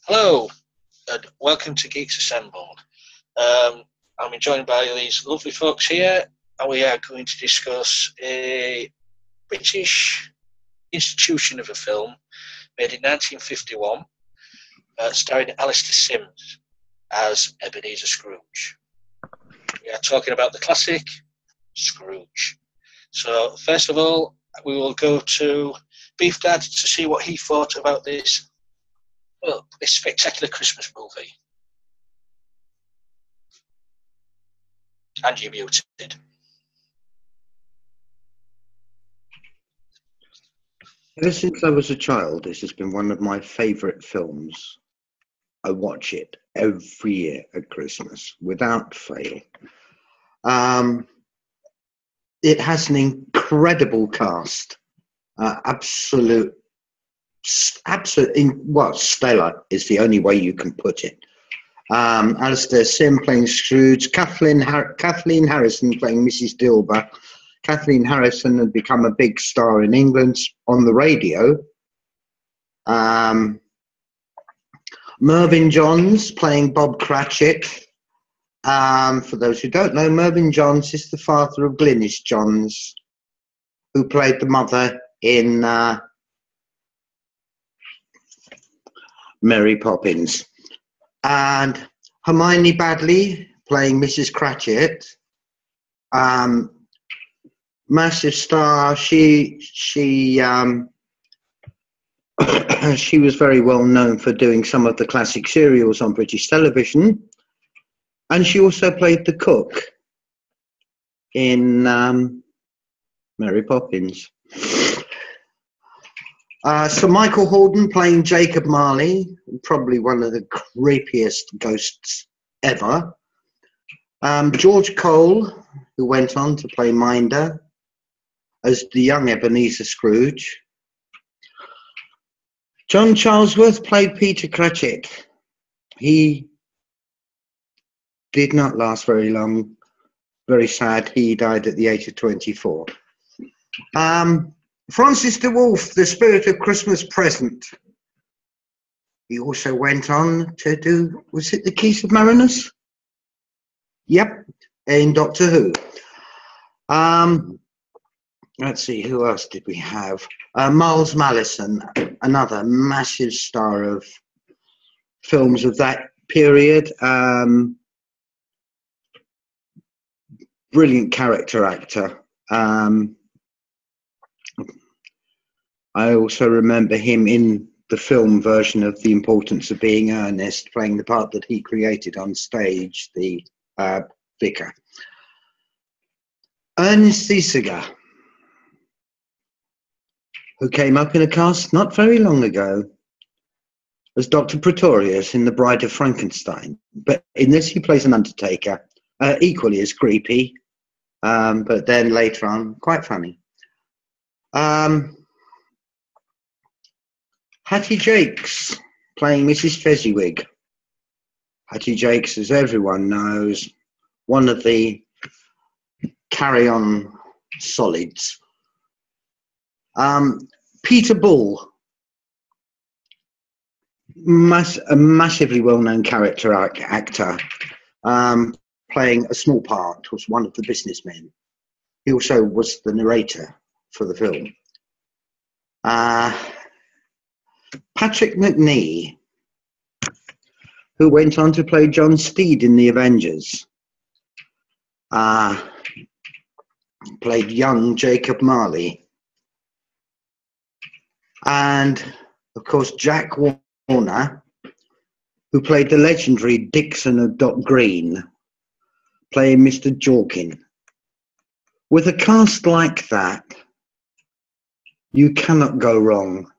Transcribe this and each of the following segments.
Hello, and welcome to Geeks Assembled. I'm joined by these lovely folks here, and we are going to discuss a British institution of a film made in 1951, starring Alistair Sim as Ebeneezer Scrooge. We are talking about the classic Scrooge. So, first of all, we will go to Beef Dad to see what he thought about this spectacular Christmas movie. And you're muted. Ever since I was a child, this has been one of my favourite films. I watch it every year at Christmas, without fail. It has an incredible cast. Stellar is the only way you can put it. Alistair Sim playing Scrooge, Kathleen Harrison playing Mrs. Dilber. Kathleen Harrison had become a big star in England on the radio. Mervyn Johns playing Bob Cratchit. For those who don't know, Mervyn Johns is the father of Glynis Johns, who played the mother in Mary Poppins. And Hermione Baddeley playing Mrs. Cratchit. Massive star. She was very well known for doing some of the classic serials on British television, and she also played the cook in Mary Poppins. Sir Michael Hordern playing Jacob Marley, probably one of the creepiest ghosts ever. George Cole, who went on to play Minder as the young Ebeneezer Scrooge. John Charlesworth played Peter Cratchit. He did not last very long. Very sad. He died at the age of 24. Francis de Wolfe, the Spirit of Christmas Present. He also went on to do, was it The Keys of Marinus? Yep, in Doctor Who. Let's see, who else did we have? Miles Malleson, another massive star of films of that period. Brilliant character actor. I also remember him in the film version of The Importance of Being Earnest, playing the part that he created on stage, the vicar. Ernest Thesiger, who came up in a cast not very long ago as Dr. Pretorius in The Bride of Frankenstein. But in this, he plays an undertaker, equally as creepy, but then later on, quite funny. Hattie Jakes playing Mrs. Fezziwig. Hattie Jakes, as everyone knows, one of the carry-on solids. Peter Bull, a massively well-known character actor, playing a small part, was one of the businessmen. He also was the narrator for the film. Patrick McNee, who went on to play John Steed in The Avengers, played young Jacob Marley. And, of course, Jack Warner, who played the legendary Dixon of Dock Green, playing Mr. Jorkin. With a cast like that, you cannot go wrong.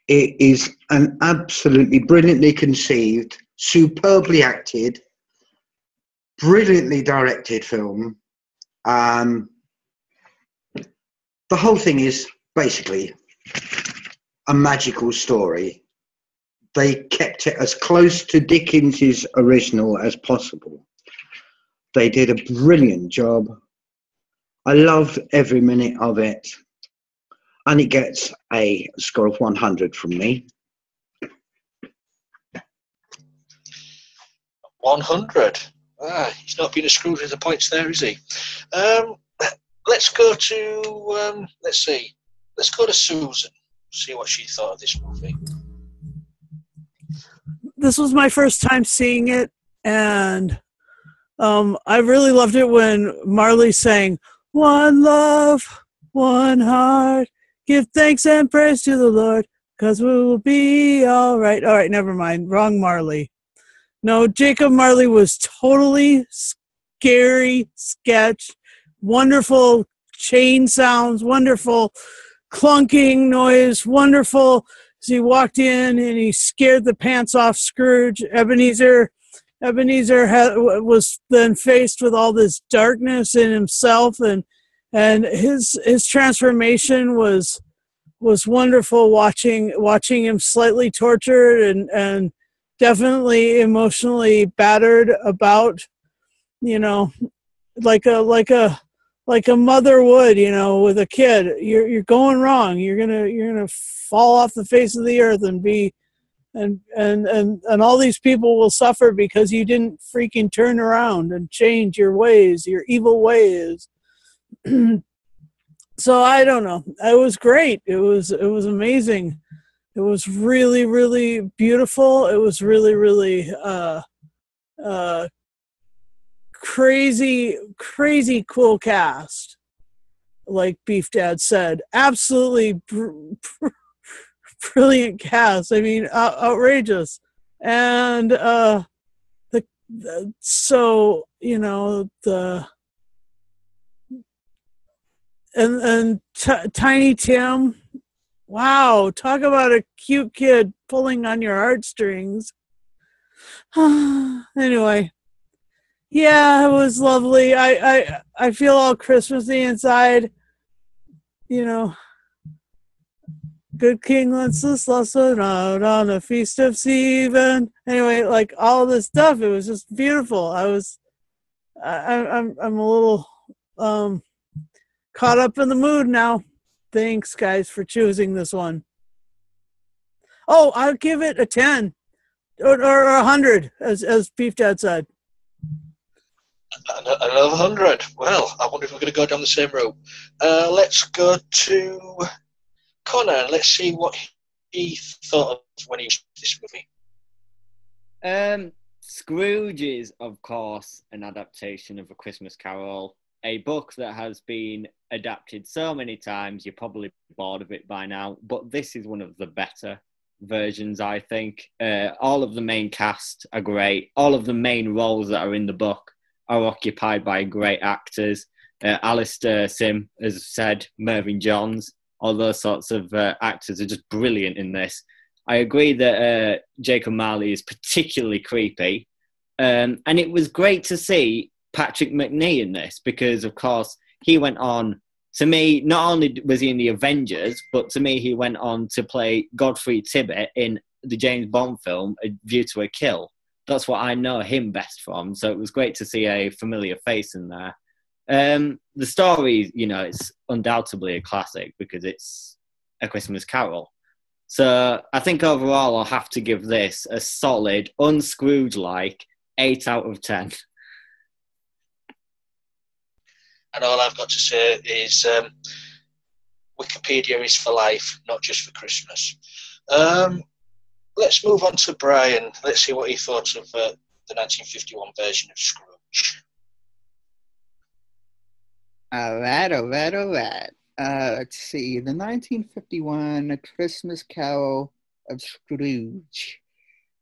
It is an absolutely brilliantly conceived, superbly acted, brilliantly directed film. The whole thing is basically a magical story. They kept it as close to Dickens's original as possible. They did a brilliant job. I loved every minute of it. And it gets a score of 100 from me. 100. He's not been a Scrooge with the points there, is he? Let's go to let's see. Let's go to Susan. See what she thought of this movie. This was my first time seeing it, and I really loved it when Marley sang "One love, one heart, give thanks and praise to the Lord, 'cause we will be all right." All right, never mind. Wrong Marley. No, Jacob Marley was totally scary sketch. Wonderful chain sounds, wonderful clunking noise, wonderful. As he walked in and he scared the pants off Scrooge. Ebeneezer was then faced with all this darkness in himself, and his transformation was wonderful. Watching him slightly tortured and definitely emotionally battered about, like a mother would, with a kid. You're going wrong. You're gonna fall off the face of the earth and be and all these people will suffer because you didn't freaking turn around and change your ways, your evil ways. So I don't know. It was great. It was amazing. It was really, really beautiful. It was really, really crazy cool cast. Like Beef Dad said, absolutely brilliant cast. I mean, outrageous. And Tiny Tim. Wow, talk about a cute kid pulling on your heartstrings. Anyway, yeah, it was lovely. I feel all Christmassy inside. Good King Wenceslas out on a feast of Stephen. Anyway, like all this stuff, it was just beautiful. I'm a little caught up in the mood now. Thanks, guys, for choosing this one. Oh, I'll give it a 10 or 100, as Beef Dad said. Another 100. Well, I wonder if we're going to go down the same route. Let's go to Connor. Let's see what he thought of when he watched this movie. Scrooge is, of course, an adaptation of A Christmas Carol, a book that has been adapted so many times, you're probably bored of it by now, but this is one of the better versions, I think. All of the main cast are great. All of the main roles that are in the book are occupied by great actors. Alistair Sim, as said, Mervyn Johns, all those sorts of actors are just brilliant in this. I agree that Jacob Marley is particularly creepy. And it was great to see Patrick Macnee in this because, of course, he went on, to me, not only was he in the Avengers, but to me, he went on to play Godfrey Tibbet in the James Bond film, A View to a Kill. That's what I know him best from. So it was great to see a familiar face in there. The story, it's undoubtedly a classic because it's A Christmas Carol. So I think overall I'll have to give this a solid, un-Scrooge-like 8 out of 10. And all I've got to say is Wikipedia is for life, not just for Christmas. Let's move on to Brian. Let's see what he thought of the 1951 version of Scrooge. All right. Let's see. The 1951 Christmas Carol of Scrooge.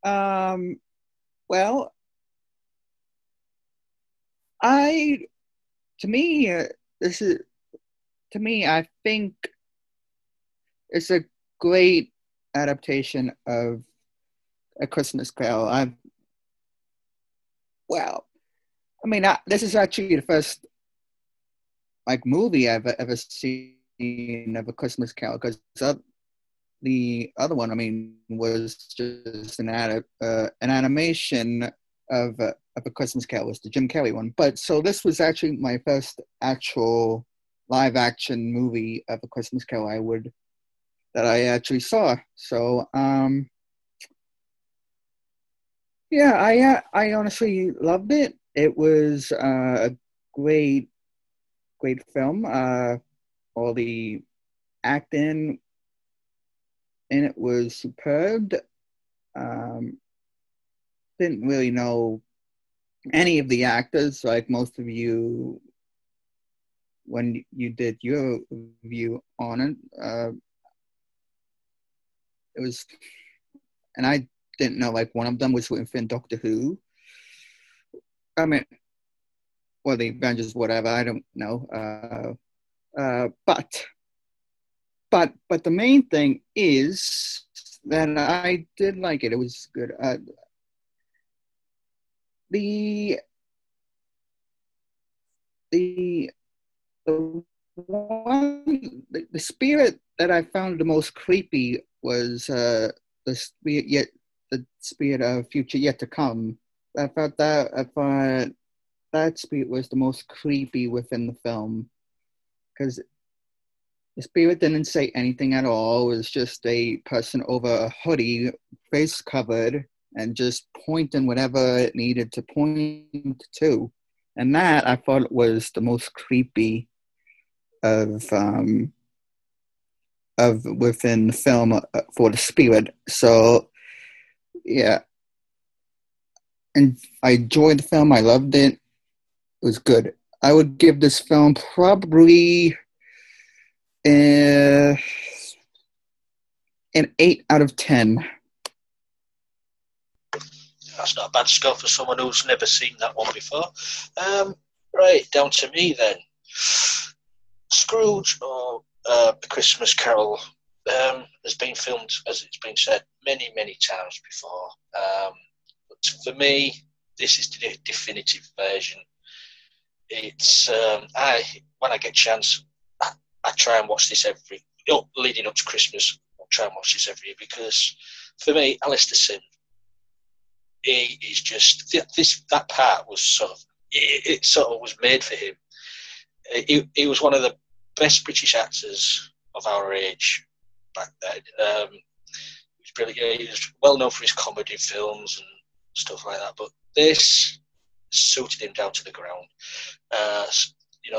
Well, I think it's a great adaptation of A Christmas Carol. This is actually the first movie I've ever seen of A Christmas Carol, because the other one, was just an animation of A Christmas Carol, was the Jim Carrey one. But so this was actually my first actual live action movie of A Christmas Carol that I actually saw. So Yeah, I honestly loved it. It was a great film. All the acting in it was superb. Um, didn't really know any of the actors, like most of you when you did your review on it. It was, and I didn't know like one of them was within Doctor Who. I mean, or the Avengers, whatever. I don't know. But the main thing is that I did like it. It was good. The the the spirit that I found the most creepy was the spirit of future yet to come. I thought that spirit was the most creepy within the film because the spirit didn't say anything at all. It was just a person over a hoodie, face covered, and just pointing whatever it needed to point to. And that I thought was the most creepy of within the film for the spirit. So yeah, and I enjoyed the film. I loved it. It was good. I would give this film probably an 8 out of 10. That's not a bad score for someone who's never seen that one before. Right, down to me then. Scrooge, or A Christmas Carol, has been filmed, as it's been said, many, many times before. But for me, this is the definitive version. It's when I get a chance, I try and watch this leading up to Christmas. I'll try and watch this every year because for me, Alistair Sim, he is just that part was it sort of was made for him. He was one of the best British actors of our age back then. He was brilliant. He was well known for his comedy films and stuff like that. But this suited him down to the ground.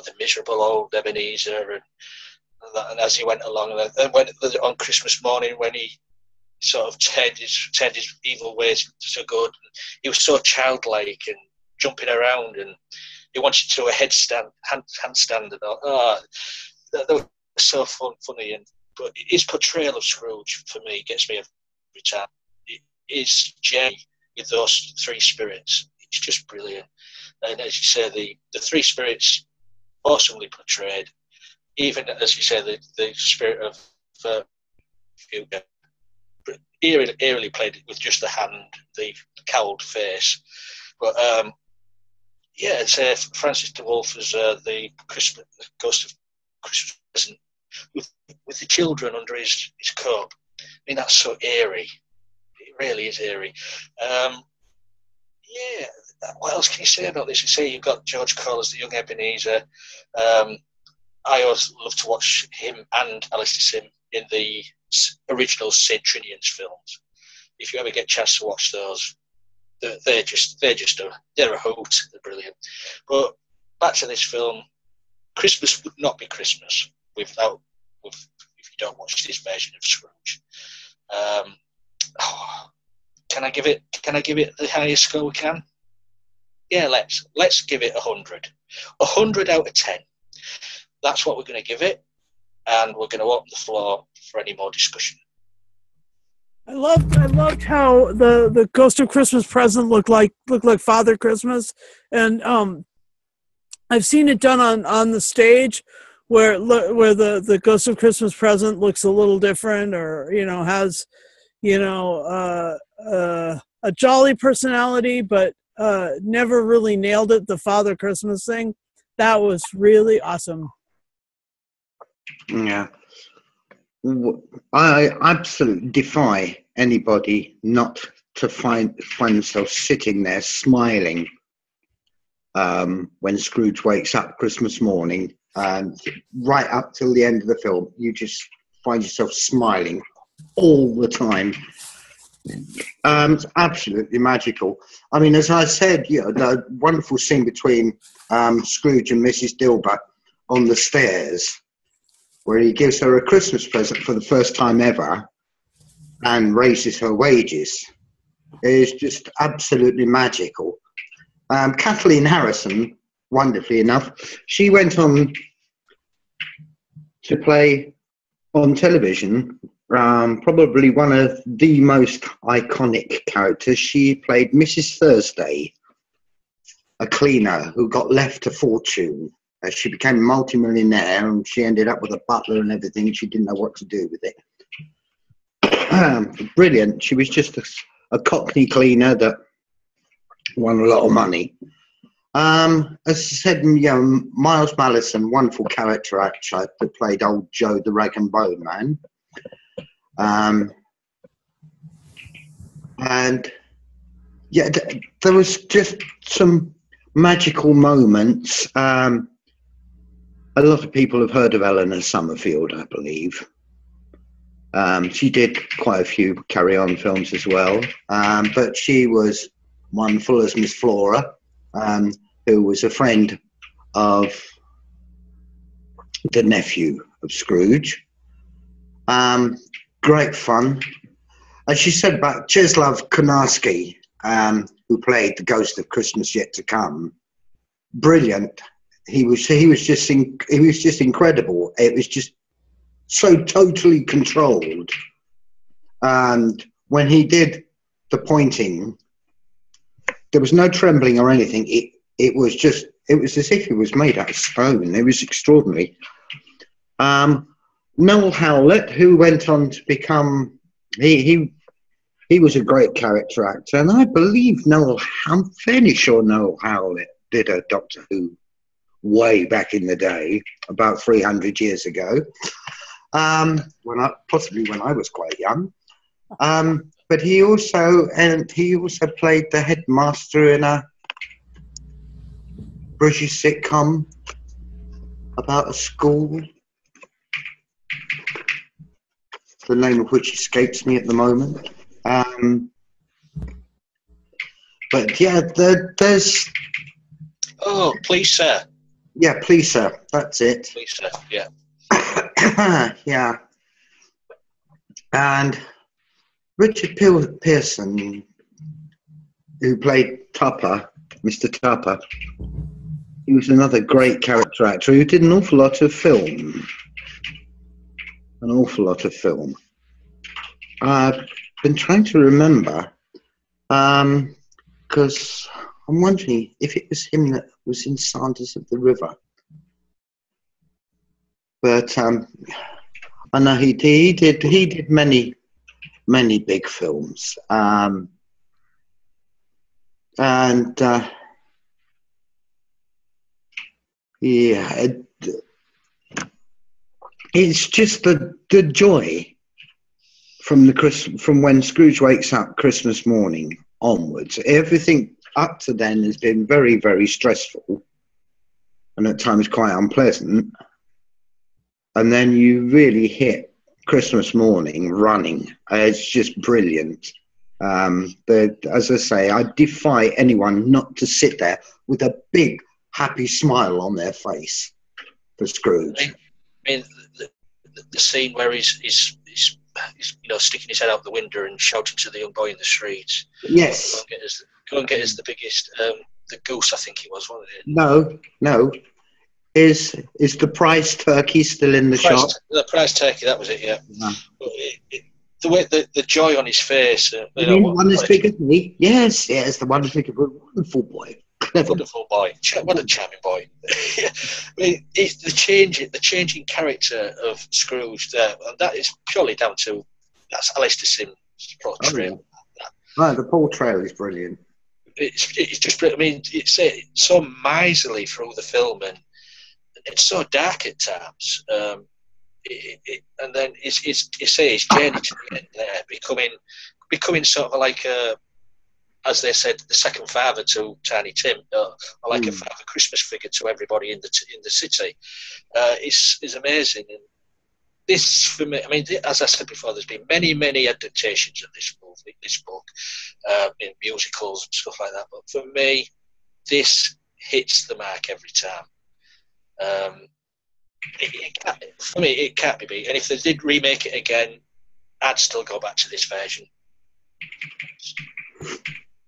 The miserable old Ebeneezer, and as he went along, and when on Christmas morning when he sort of turned his evil ways to good, he was so childlike and jumping around, and he wanted to do a handstand and all. That was so funny. But his portrayal of Scrooge for me gets me every time. His journey with those three spirits, it's just brilliant. And as you say, the three spirits awesomely portrayed. Even as you say, the spirit of future, eerily played it with just the hand, the cowled face. But it's Francis de Wolf as the ghost of Christmas present with the children under his coat. I mean, that's so eerie. It really is eerie. What else can you say about this? You say you've got George Cole as the young Ebeneezer. I always love to watch him and Alistair Sim in the original St. Trinian's films. If you ever get a chance to watch those, they're a hoot. They're brilliant. But back to this film, Christmas would not be Christmas if you don't watch this version of Scrooge. Can I give it the highest score we can? Yeah, let's give it 100. 100 out of 10. That's what we're going to give it, and we're going to open the floor for any more discussion. I loved how the Ghost of Christmas Present looked like Father Christmas, and I've seen it done on the stage where the Ghost of Christmas Present looks a little different, or has a jolly personality, but never really nailed it. The Father Christmas thing, that was really awesome. Yeah. I absolutely defy anybody not to find themselves sitting there smiling when Scrooge wakes up Christmas morning, and right up till the end of the film, you just find yourself smiling all the time. It's absolutely magical. I mean, as I said, the wonderful scene between Scrooge and Mrs. Dilber on the stairs, where he gives her a Christmas present for the first time ever and raises her wages, is just absolutely magical. Kathleen Harrison, wonderfully enough, she went on to play on television probably one of the most iconic characters. She played Mrs. Thursday, a cleaner who got left a fortune. She became a multimillionaire and she ended up with a butler and everything. She didn't know what to do with it. Brilliant. She was just a Cockney cleaner that won a lot of money. As I said, Miles Malleson, wonderful character actor that played old Joe the Rag and Bone Man. And yeah, there was just some magical moments. A lot of people have heard of Eleanor Summerfield, I believe. She did quite a few carry-on films as well, but she was wonderful as Miss Flora, who was a friend of the nephew of Scrooge. Great fun. As she said about Czeslaw Konarski, who played the Ghost of Christmas Yet to Come, brilliant. He was just incredible. It was just so totally controlled. And when he did the pointing, there was no trembling or anything. It was as if it was made out of stone. It was extraordinary. Noel Howlett, who went on to become, he was a great character actor, and I believe I'm fairly sure Noel Howlett did a Doctor Who way back in the day, about 300 years ago, possibly when I was quite young. But he also played the headmaster in a British sitcom about a school, the name of which escapes me at the moment. But yeah, there's... Oh, Please Sir. Yeah, Please Sir, that's it. Please Sir, yeah. Yeah. And Richard Pearson, who played Tupper, Mr. Tupper, he was another great character actor who did an awful lot of film. I've been trying to remember, because I'm wondering if it was him that was in Sanders of the River. But I know he did many big films, and yeah, it's just the joy from when Scrooge wakes up Christmas morning onwards. Everything up to then has been very, very stressful and at times quite unpleasant. And then you really hit Christmas morning running. It's just brilliant. As I say, I defy anyone not to sit there with a big, happy smile on their face for Scrooge. I mean, the scene where he's sticking his head out the window and shouting to the young boy in the streets. Yes. Go and get us the biggest, the goose, I think it was, wasn't it? No. Is the prize turkey still in the shop? The prize turkey, that was it, yeah. But the way the joy on his face. The one as big as me? Yes, the one as big as a wonderful boy. Wonderful boy. What a charming boy. I mean, it's the changing character of Scrooge there, and that is purely down to that's Alistair Sim's portrayal. Right, the portrayal is brilliant. It's just, I mean, it's so miserly through the film, and it's so dark at times. And then his journey to the end there, becoming sort of like as they said, the second father to Tiny Tim, or like a Father Christmas figure to everybody in the city, is amazing. And this, for me, I mean, as I said before, there's been many adaptations of this book. this book, in musicals and stuff like that. But for me, this hits the mark every time. For me, it can't be beat. And if they did remake it again, I'd still go back to this version.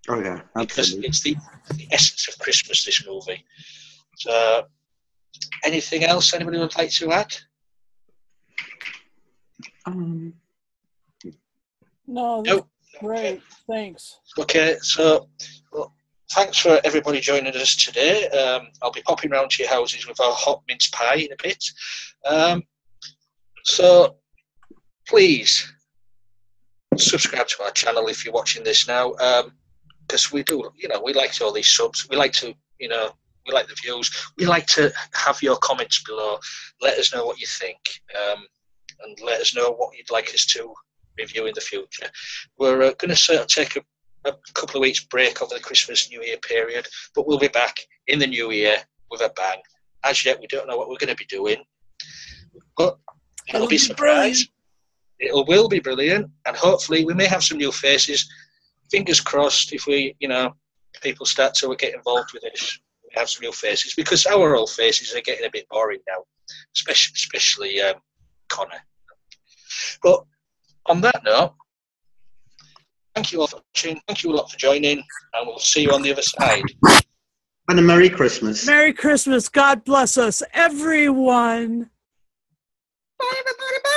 Oh yeah, absolutely. Because it's the essence of Christmas, this movie. So, anything else anybody would like to add? No, that's great. Thanks. Okay, so thanks for everybody joining us today. I'll be popping round to your houses with our hot mince pie in a bit. So please subscribe to our channel if you're watching this now, because we do, we like all these subs. We like to, we like the views. We like to have your comments below. Let us know what you think, and let us know what you'd like us to review in the future. We're going to sort of take a couple of weeks break over the Christmas New Year period, but we'll be back in the new year with a bang. As yet, we don't know what we're going to be doing, but it'll be surprise. It will be brilliant, and hopefully we may have some new faces. Fingers crossed, if we, people start to get involved with this, we have some new faces, because our old faces are getting a bit boring now, especially Connor. But on that note, thank you all for watching. Thank you a lot for joining, and we'll see you on the other side. And a Merry Christmas. Merry Christmas. God bless us, everyone. Bye, everybody. Bye.